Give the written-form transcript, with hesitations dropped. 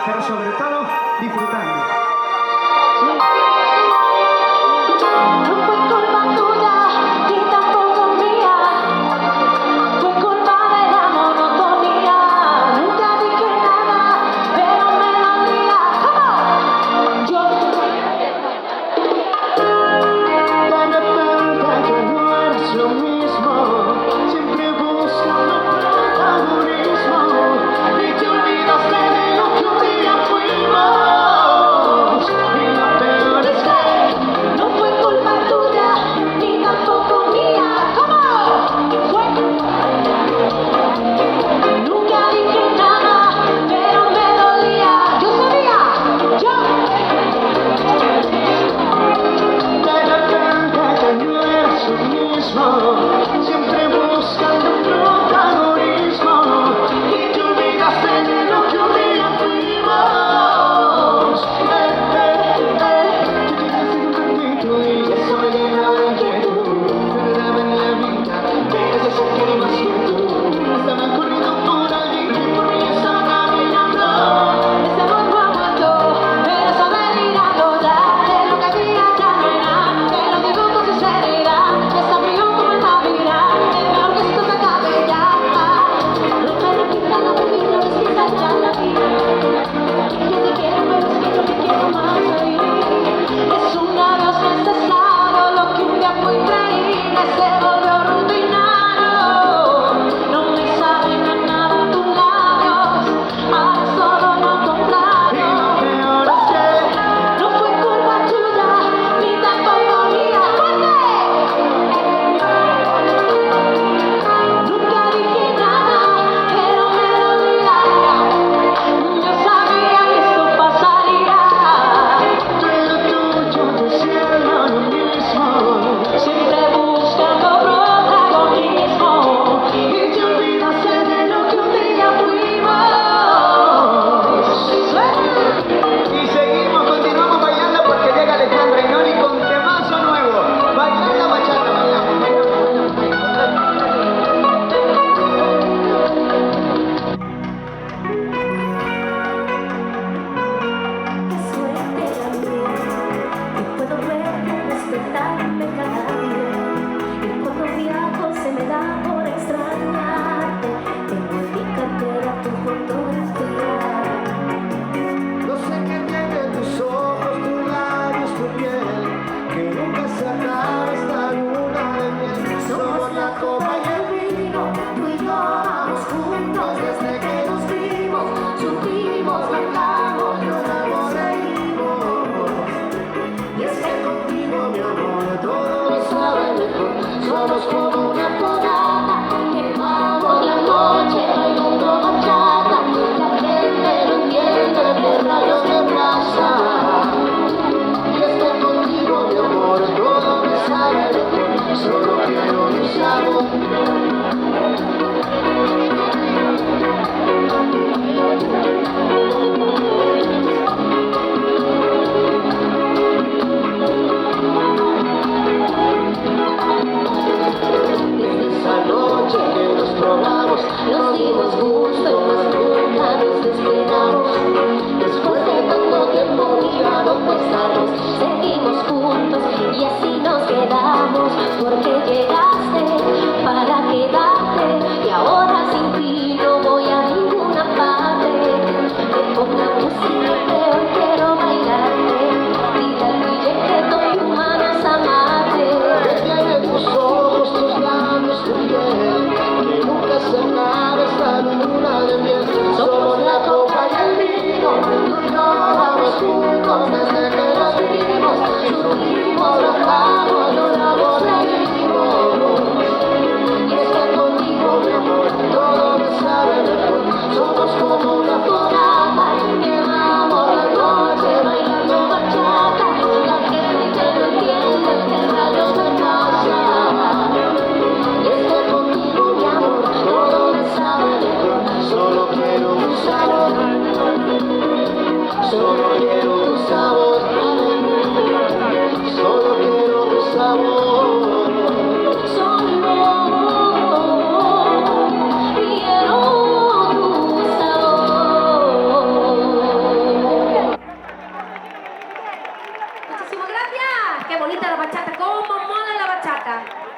pero sobre todo disfrutando. No fue culpa tuya y tampoco mía, fue culpa de la monotonía. Nunca dije nada, pero me dolía. ¡Cómo! Yo De repente ya no eres lo mismo, siempre buscando protagonismo, y te olvidaste de lo que un día fuimos. Y lo peor es que no fue culpa tuya ni tampoco mía. ¿Cómo? Fue. Nunca dije nada, pero me dolía. Yo sabía. Yo. de repente ya no eres lo mismo, siempre buscando protagonismo, y te olvidaste de lo que un día fuimos. Tú llegaste un ratito y eso me llenaba de inquietud. Te daba en la vida, pero de ser que más que tú. Estaba corriendo por alguien que por mí estaba caminando. Ese amor no ha vuelto, pero eso delirando ya. De lo que había ya no era, te lo digo con sinceridad. Está frío como en Navidad, es mejor que esto se acabe ya. No me repita la bebida, es que está ya la vida. Yo te quiero, pero es que yo te quiero más hoy. Es un adiós necesario, lo que un día fue increíble se volvió rutinario. No me saben a nada tus labios, ahora solo lo Y contrario. lo peor es que No fue culpa tuya, ni tampoco mía. ¡Fuerte! Nunca dije nada, pero me dolía. Yo sabía que esto pasaría. pero tú, yo decía lo mismo. Siempre buscando protagonismo. Y te olvidaste de lo que un día fuimos. Y seguimos, continuamos bailando porque llega Alejandra y Noli con temazo nuevo. Bailando bachata, bailamos, bailamos, bailamos. Qué suerte la mía, que puedo verte despertarme cada día. Y cuando viajo se me da por extrañarte. Tengo en mi cartera tu fotografía. No sé qué tiene tus ojos, tus labios, tu piel, que nunca se acaba esta luna de miel. Somos la copa y el vino, tú y yo vamos juntos desde que nos vimos. Supimos, bailamos, lloramos, reímos. Y es que contigo, mi amor, todo me sabe mejor. Somos como una fogata, quemamos la noche bailando bachata. La gente no entiende qué rayos me pasa. Y es que contigo, mi amor, todo me sabe mejor. Solo quiero tu sabor. Desde esa noche que nos probamos, nos dimos gusto y más nunca nos despegamos. Después de tanto tiempo mirado besarnos, Seguimos juntos y así nos quedamos. Porque llegaste para quedarte. Y ahora sin ti no voy a ninguna parte. Me pongo música que hoy quiero bailarte. Dile al DJ que toque humanos amarte. que tiene tus ojos, tus labios, tu piel, que nunca se acaba esta luna de miel. Somos la copa y el vino, tú y yo vamos juntos desde que nos vimos. Subimos, bajamos, lloramos, reímos. Y es que contigo, mi amor, Todo me sabe mejor. Somos como una fogata, quemamos la noche bailando bachata. La gente no entiende qué rayos me pasa. Y es que contigo, mi amor, todo me sabe mejor. Solo quiero tu sabor. Solo quiero tu sabor. Solo quiero tu sabor. Solo quiero tu sabor. Muchísimas gracias. Qué bonita la bachata, cómo mola la bachata.